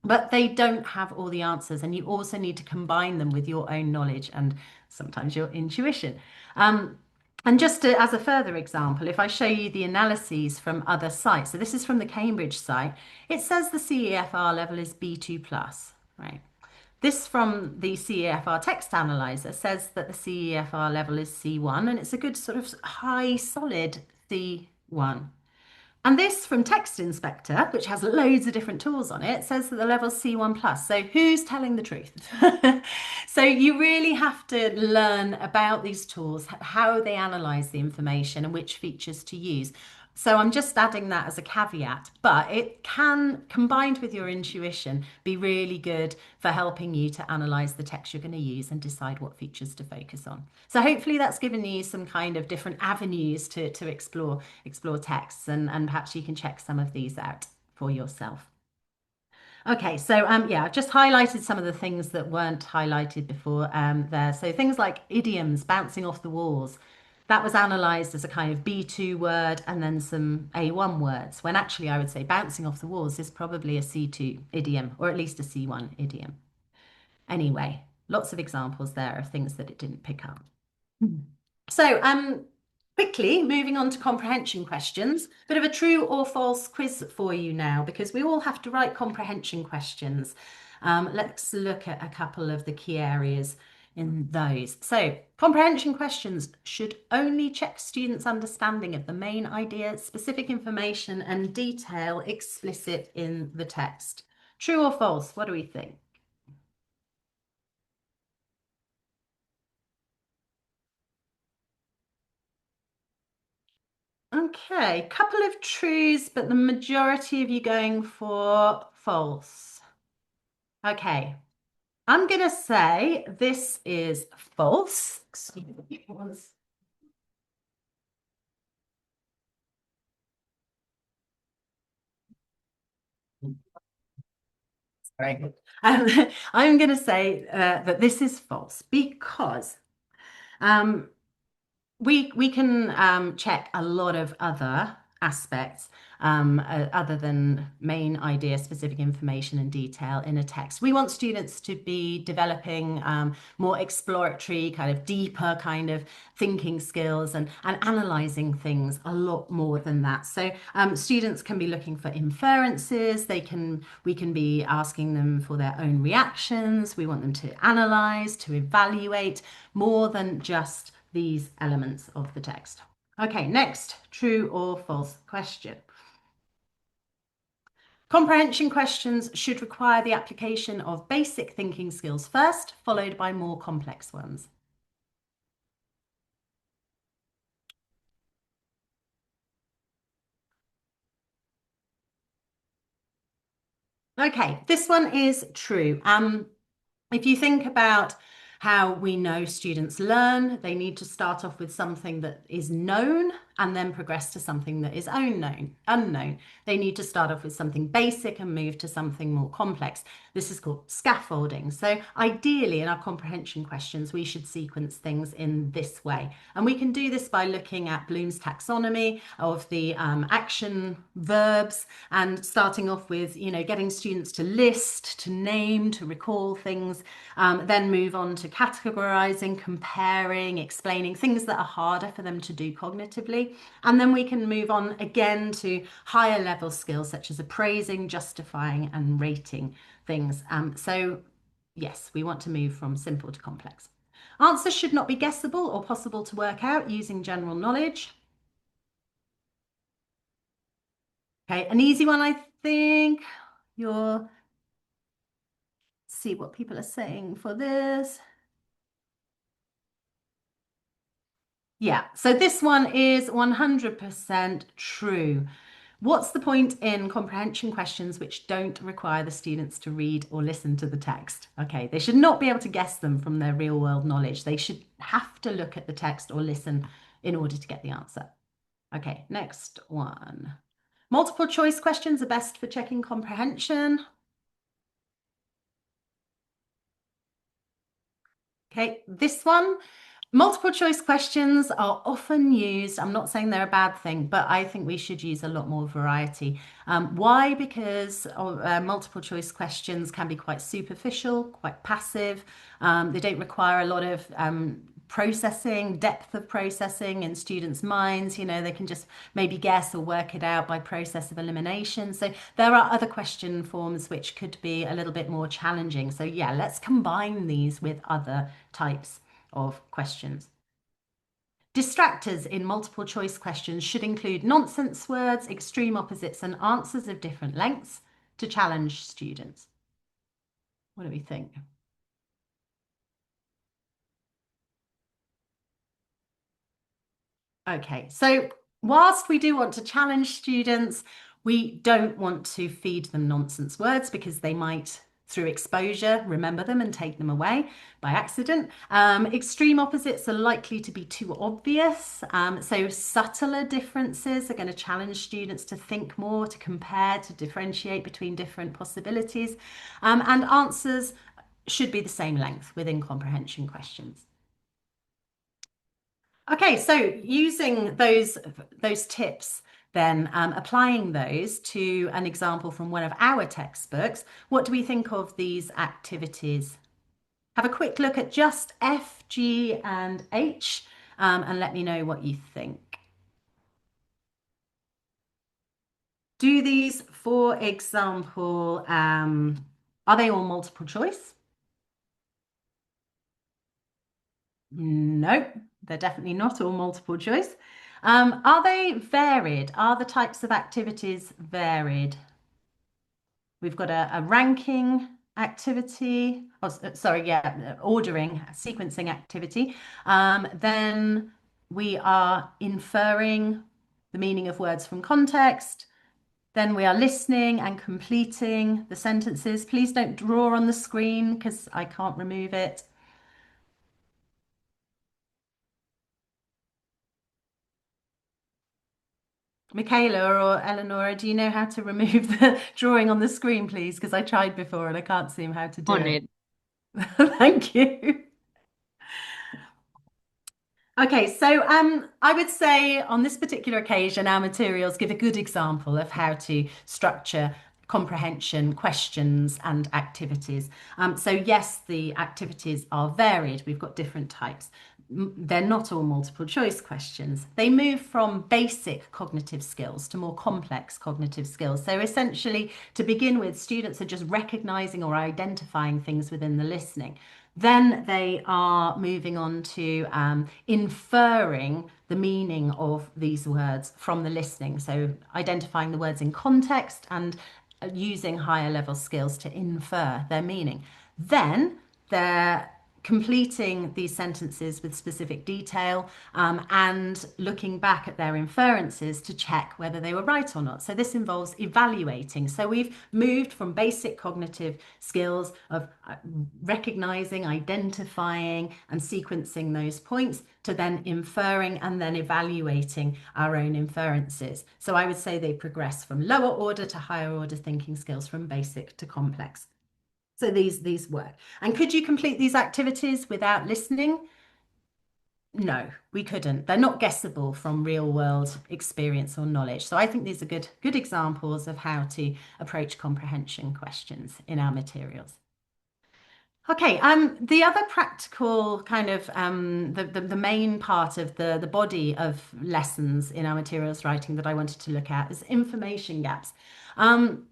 but they don't have all the answers. And you also need to combine them with your own knowledge and sometimes your intuition. Um, and just as a further example, if I show you the analyses from other sites, so this is from the Cambridge site, it says the CEFR level is B2 plus, right? This from the CEFR text analyzer says that the CEFR level is C1 and it's a good sort of high solid C1. And this from Text Inspector, which has loads of different tools on it, says that the level's C1 plus. So who's telling the truth? So you really have to learn about these tools, how they analyze the information and which features to use. So I'm just adding that as a caveat, but it can, combined with your intuition, be really good for helping you to analyze the text you're going to use and decide what features to focus on. So hopefully that's given you some kind of different avenues to explore texts, and perhaps you can check some of these out for yourself. Okay, so yeah, I've just highlighted some of the things that weren't highlighted before there. So things like idioms bouncing off the walls. That was analysed as a kind of B2 word and then some A1 words, when actually I would say bouncing off the walls is probably a C2 idiom, or at least a C1 idiom. Anyway, lots of examples there of things that it didn't pick up. So, quickly moving on to comprehension questions. Bit of a true or false quiz for you now, because we all have to write comprehension questions. Let's look at a couple of the key areas in those. So, comprehension questions should only check students' understanding of the main idea, specific information, and detail explicit in the text. True or false? What do we think? Okay, couple of truths, but the majority of you going for false. Okay, I'm gonna say this is false. Excuse me. Sorry. Um, I'm gonna say that this is false because um, we can check a lot of other aspects other than main idea, specific information and detail in a text. We want students to be developing more exploratory, kind of deeper kind of thinking skills and analyzing things a lot more than that. So students can be looking for inferences. We can be asking them for their own reactions. We want them to analyze, to evaluate more than just these elements of the text. Okay, next, true or false question. Comprehension questions should require the application of basic thinking skills first, followed by more complex ones. Okay, this one is true. If you think about how we know students learn, they need to start off with something that is known and then progress to something that is unknown. They need to start off with something basic and move to something more complex. This is called scaffolding. So ideally in our comprehension questions, we should sequence things in this way. And we can do this by looking at Bloom's taxonomy of the action verbs and starting off with, getting students to list, to name, to recall things, then move on to categorizing, comparing, explaining things that are harder for them to do cognitively. And then we can move on again to higher level skills such as appraising, justifying, and rating things. So yes, we want to move from simple to complex. Answers should not be guessable or possible to work out using general knowledge. Okay, an easy one, I think. You'll see what people are saying for this. Yeah, so this one is 100% true. What's the point in comprehension questions which don't require the students to read or listen to the text? Okay, they should not be able to guess them from their real world knowledge. They should have to look at the text or listen in order to get the answer. Okay, next one. Multiple choice questions are best for checking comprehension. Okay, this one Multiple choice questions are often used. I'm not saying they're a bad thing, but I think we should use a lot more variety. Why? Because multiple choice questions can be quite superficial, quite passive. They don't require a lot of processing, depth of processing in students' minds. You know, they can just maybe guess or work it out by process of elimination. So there are other question forms which could be a little bit more challenging. So yeah, let's combine these with other types of questions. Distractors in multiple choice questions should include nonsense words, extreme opposites, and answers of different lengths to challenge students. What do we think? Okay, so whilst we do want to challenge students, we don't want to feed them nonsense words because they might, through exposure, remember them and take them away by accident. Extreme opposites are likely to be too obvious. So subtler differences are going to challenge students to think more, to compare, to differentiate between different possibilities. And answers should be the same length within comprehension questions. Okay, so using those tips, then applying those to an example from one of our textbooks, what do we think of these activities? Have a quick look at just F, G, and H, and let me know what you think. Do these, for example, are they all multiple choice? No, they're definitely not all multiple choice. Are they varied? Are the types of activities varied? We've got a ranking activity, oh, sorry, yeah, ordering, sequencing activity. Then we are inferring the meaning of words from context. Then we are listening and completing the sentences. Please don't draw on the screen because I can't remove it. Michaela or Eleonora, do you know how to remove the drawing on the screen, please? Because I tried before and I can't seem how to do On it. it. Thank you. Okay, so I would say on this particular occasion, our materials give a good example of how to structure comprehension questions and activities. So yes, the activities are varied. We've got different types. They're not all multiple choice questions. They move from basic cognitive skills to more complex cognitive skills. So essentially, to begin with, students are just recognizing or identifying things within the listening. Then they are moving on to inferring the meaning of these words from the listening. So identifying the words in context and using higher level skills to infer their meaning. Then they're completing these sentences with specific detail and looking back at their inferences to check whether they were right or not. So this involves evaluating. So we've moved from basic cognitive skills of recognizing, identifying, and sequencing those points to then inferring and then evaluating our own inferences. So I would say they progress from lower order to higher order thinking skills, from basic to complex. So these work. And could you complete these activities without listening? No, we couldn't. They're not guessable from real world experience or knowledge. So I think these are good examples of how to approach comprehension questions in our materials. Okay, the other practical kind of the main part of the body of lessons in our materials writing that I wanted to look at is information gaps. Um,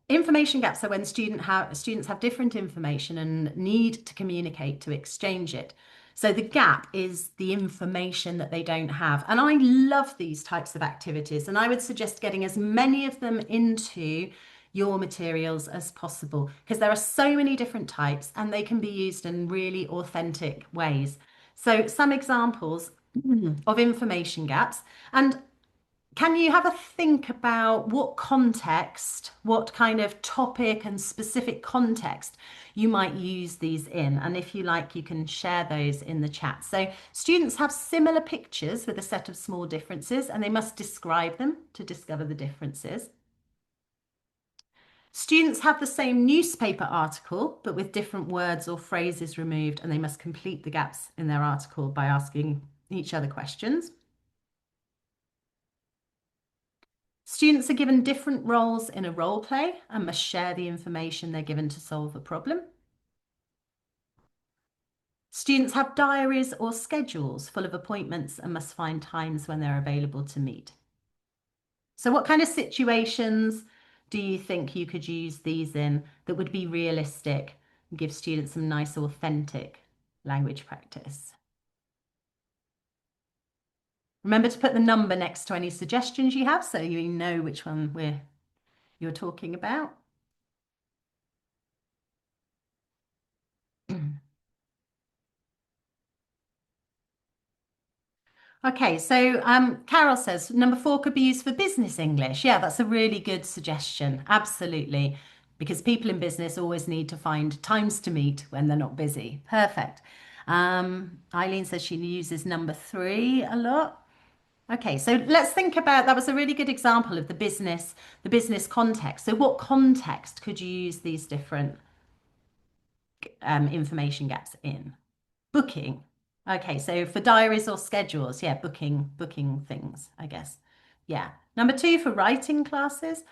Information gaps are when students have different information and need to communicate to exchange it. So the gap is the information that they don't have. And I love these types of activities, and I would suggest getting as many of them into your materials as possible because there are so many different types and they can be used in really authentic ways. So some examples of information gaps. And can you have a think about what context, what kind of topic and specific context you might use these in? And if you like, you can share those in the chat. So students have similar pictures with a set of small differences, and they must describe them to discover the differences. Students have the same newspaper article, but with different words or phrases removed, and they must complete the gaps in their article by asking each other questions. Students are given different roles in a role play and must share the information they're given to solve a problem. Students have diaries or schedules full of appointments and must find times when they're available to meet. So what kind of situations do you think you could use these in that would be realistic and give students some nice, authentic language practice? Remember to put the number next to any suggestions you have so you know which one you're talking about. Okay, so Carol says number four could be used for business English. Yeah, that's a really good suggestion. Absolutely. Because people in business always need to find times to meet when they're not busy. Perfect. Eileen says she uses number three a lot. Okay, so let's think about that was a really good example of the business context. So what context could you use these different information gaps in? Booking. Okay, so for diaries or schedules, yeah, booking things, I guess. Yeah. Number two for writing classes.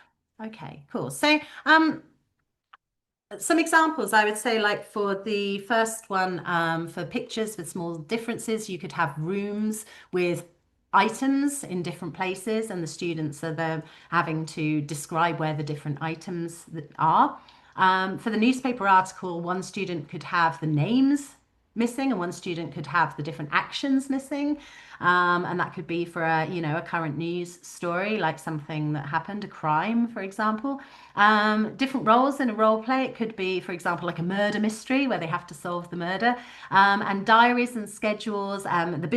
Okay, cool. So some examples, I would say, like for the first one, for pictures with small differences, you could have rooms with items in different places, and the students are there having to describe where the different items are. For the newspaper article, one student could have the names missing, and one student could have the different actions missing. And that could be for a current news story, like something that happened, a crime, for example. Different roles in a role play. It could be, for example, like a murder mystery where they have to solve the murder. And diaries and schedules. The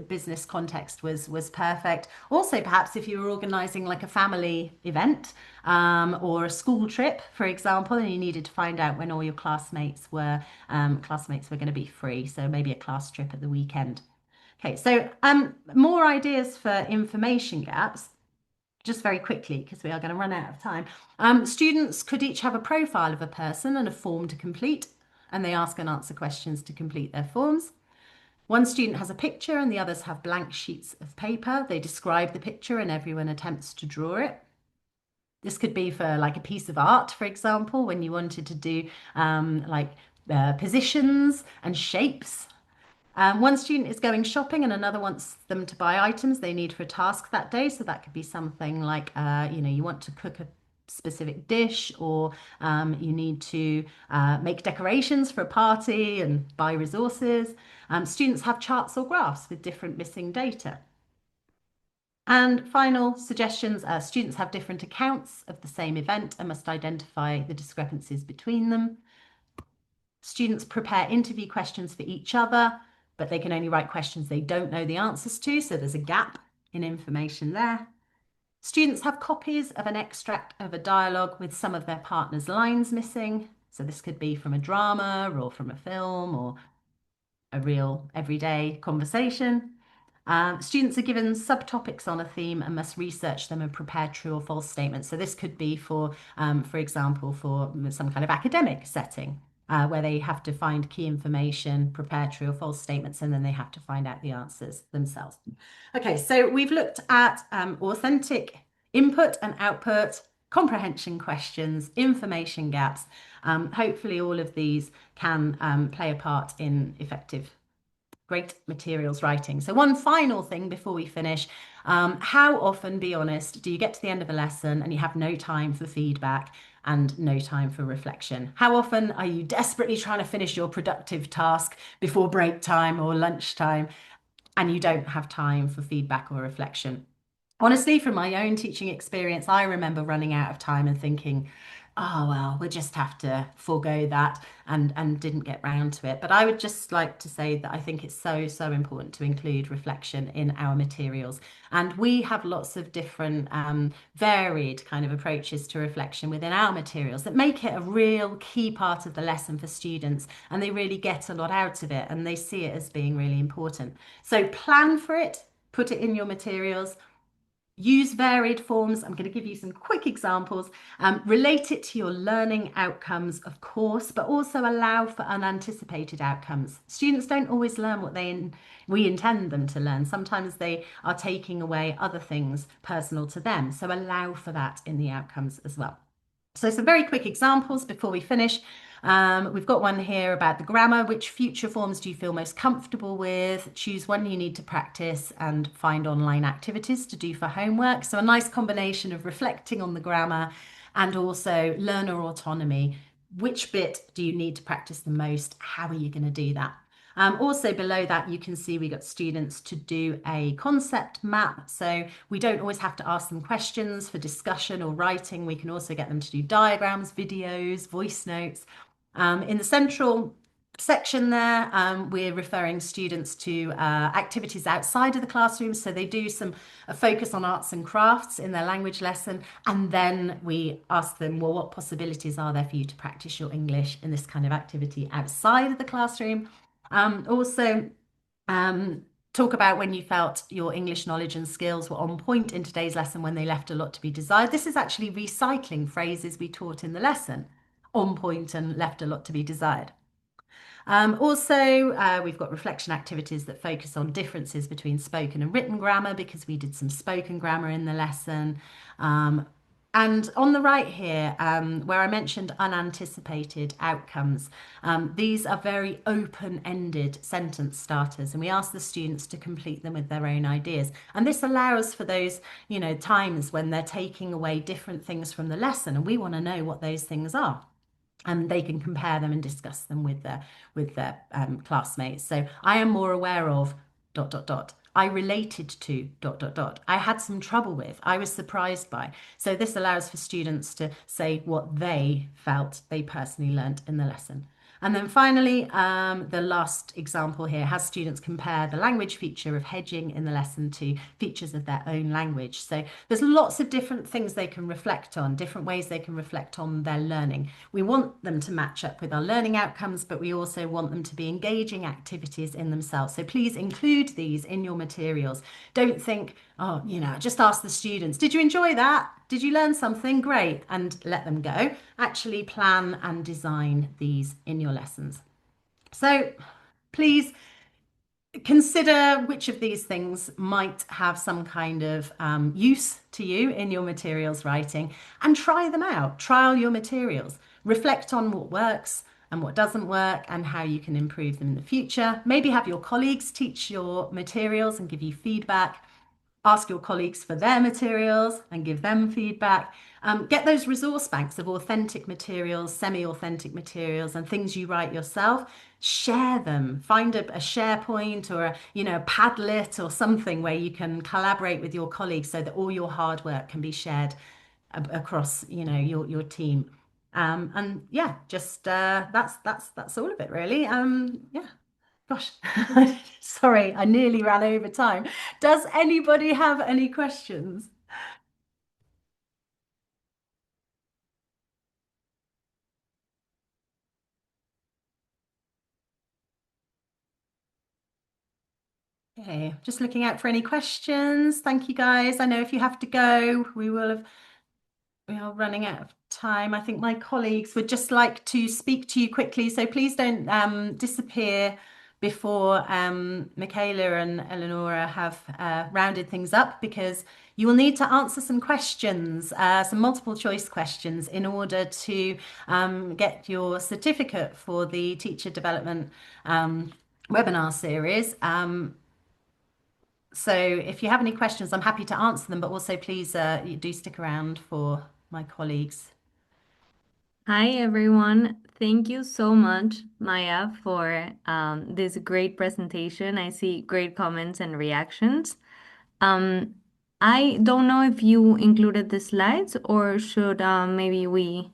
business context was perfect. Also, perhaps if you were organising like a family event or a school trip, for example, and you needed to find out when all your classmates were going to be free. So maybe a class trip at the weekend. Okay, so more ideas for information gaps, just very quickly, because we are going to run out of time. Students could each have a profile of a person and a form to complete, and they ask and answer questions to complete their forms. One student has a picture and the others have blank sheets of paper. They describe the picture and everyone attempts to draw it. This could be for like a piece of art, for example, when you wanted to do positions and shapes. One student is going shopping and another wants them to buy items they need for a task that day. So that could be something like, you want to cook a specific dish, or you need to make decorations for a party and buy resources. Students have charts or graphs with different missing data. And final suggestions, students have different accounts of the same event and must identify the discrepancies between them. Students prepare interview questions for each other, but they can only write questions they don't know the answers to, so there's a gap in information there. Students have copies of an extract of a dialogue with some of their partner's lines missing. So this could be from a drama or from a film or a real everyday conversation. Students are given subtopics on a theme and must research them and prepare true or false statements. So this could be for example, for some kind of academic setting where they have to find key information, prepare true or false statements, and then they have to find out the answers themselves. Okay, so we've looked at authentic input and output, comprehension questions, information gaps. Hopefully all of these can play a part in effective great materials writing. So one final thing before we finish, how often, be honest, do you get to the end of a lesson and you have no time for feedback and no time for reflection? How often are you desperately trying to finish your productive task before break time or lunchtime and you don't have time for feedback or reflection? Honestly, from my own teaching experience, I remember running out of time and thinking, oh, well, we'll just have to forego that and didn't get round to it. But I would just like to say that I think it's so important to include reflection in our materials. And we have lots of different varied kind of approaches to reflection within our materials that make it a real key part of the lesson for students. And they really get a lot out of it and they see it as being really important. So plan for it, put it in your materials. Use varied forms. I'm going to give you some quick examples. Relate it to your learning outcomes, of course, but also allow for unanticipated outcomes. Students don't always learn what we intend them to learn. Sometimes they are taking away other things personal to them. So allow for that in the outcomes as well. So some very quick examples before we finish. We've got one here about the grammar. Which future forms do you feel most comfortable with? Choose one you need to practice and find online activities to do for homework. So a nice combination of reflecting on the grammar and also learner autonomy. Which bit do you need to practice the most? How are you going to do that? Also below that, you can see we got students to do a concept map. So we don't always have to ask them questions for discussion or writing. We can also get them to do diagrams, videos, voice notes. In the central section there, we're referring students to activities outside of the classroom. So they do a focus on arts and crafts in their language lesson. And then we ask them, well, what possibilities are there for you to practice your English in this kind of activity outside of the classroom? Also, talk about when you felt your English knowledge and skills were on point in today's lesson when they left a lot to be desired. This is actually recycling phrases we taught in the lesson. On point and left a lot to be desired. We've got reflection activities that focus on differences between spoken and written grammar because we did some spoken grammar in the lesson. And on the right here, where I mentioned unanticipated outcomes, these are very open-ended sentence starters, and we ask the students to complete them with their own ideas. And this allows for those, times when they're taking away different things from the lesson, and we want to know what those things are, and they can compare them and discuss them with their classmates. So I am more aware of ... I related to ... I had some trouble with. I was surprised by. So this allows for students to say what they felt they personally learnt in the lesson. And then finally, the last example here has students compare the language feature of hedging in the lesson to features of their own language. So there's lots of different things they can reflect on, different ways they can reflect on their learning. We want them to match up with our learning outcomes, but we also want them to be engaging activities in themselves. So please include these in your materials. Don't think, oh, just ask the students, did you enjoy that? Did you learn something? Great. And let them go. Actually plan and design these in your lessons. So please consider which of these things might have some kind of use to you in your materials writing and try them out. Trial your materials. Reflect on what works and what doesn't work and how you can improve them in the future. Maybe have your colleagues teach your materials and give you feedback. Ask your colleagues for their materials and give them feedback. Get those resource banks of authentic materials, semi-authentic materials, and things you write yourself. Share them. Find a SharePoint or a Padlet or something where you can collaborate with your colleagues so that all your hard work can be shared across your team. And yeah, just that's all of it really. Yeah. Gosh, sorry, I nearly ran over time. Does anybody have any questions? Okay, just looking out for any questions. Thank you guys. I know if you have to go, we are running out of time. I think my colleagues would just like to speak to you quickly, so please don't disappear before Michaela and Eleonora have rounded things up, because you will need to answer some questions, some multiple choice questions, in order to get your certificate for the teacher development webinar series. So if you have any questions, I'm happy to answer them, but also please you do stick around for my colleagues. Hi, everyone. Thank you so much, Maya, for this great presentation. I see great comments and reactions. Um, I don't know if you included the slides, or should maybe we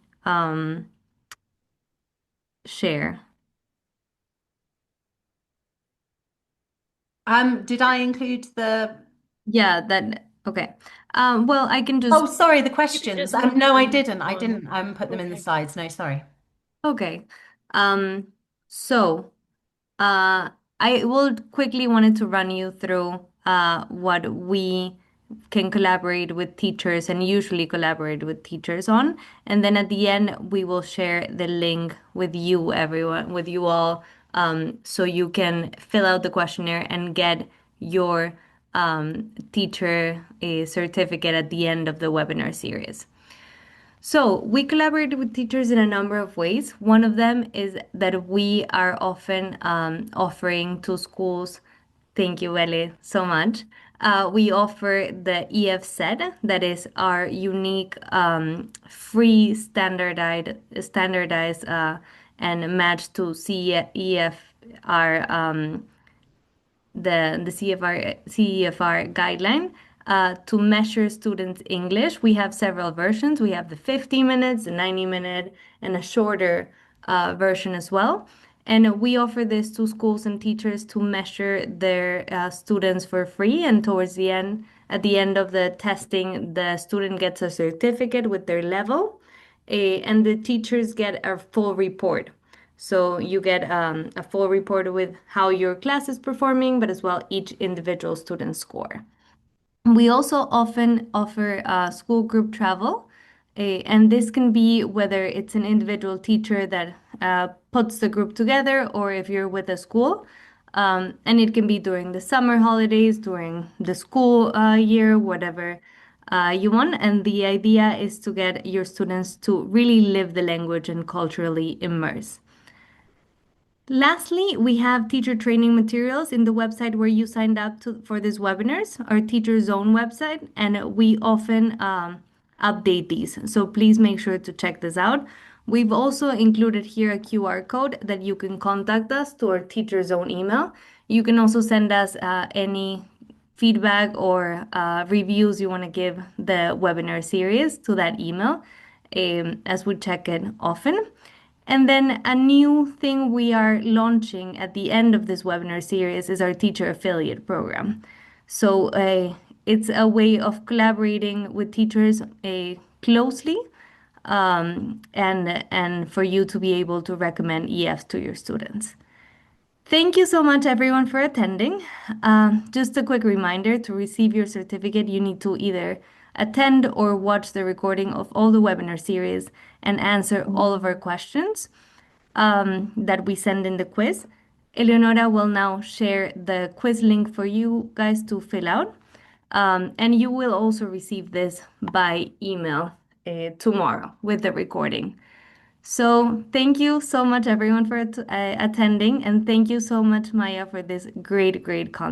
share? Did I include the... Yeah, okay. Well, I can Oh, just sorry, the you can questions. just list No, I them didn't. I on. didn't put them in the Okay. slides. No, sorry. Okay. Um, so I will quickly wanted to run you through what we can collaborate with teachers and usually collaborate with teachers on. And then at the end, we will share the link with you, everyone, with you all, so you can fill out the questionnaire and get your teacher a certificate at the end of the webinar series. So we collaborate with teachers in a number of ways. One of them is that we are often offering to schools. Thank you, Ellie, so much. We offer the EF set, that is our unique free standardized and matched to CEFR the CEFR guideline to measure students' English. We have several versions. We have the 50 minutes, the 90-minute, and a shorter version as well. And we offer this to schools and teachers to measure their students for free. And towards the end, at the end of the testing, the student gets a certificate with their level, and the teachers get a full report. So you get a full report with how your class is performing, but as well each individual student score. We also often offer school group travel, and this can be whether it's an individual teacher that puts the group together or if you're with a school. And it can be during the summer holidays, during the school year, whatever you want. And the idea is to get your students to really live the language and culturally immerse. Lastly, we have teacher training materials in the website where you signed up for these webinars, our Teacher Zone website, and we often update these. So please make sure to check this out. We've also included here a QR code that you can contact us to our Teacher Zone email. You can also send us any feedback or reviews you want to give the webinar series to that email, as we check it often. And then a new thing we are launching at the end of this webinar series is our teacher affiliate program. So it's a way of collaborating with teachers closely, and for you to be able to recommend EFs to your students. Thank you so much, everyone, for attending. Just a quick reminder, to receive your certificate, you need to either attend or watch the recording of all the webinar series and answer all of our questions that we send in the quiz. Eleonora will now share the quiz link for you guys to fill out. And you will also receive this by email tomorrow with the recording. So thank you so much, everyone, for attending. And thank you so much, Maya, for this great content.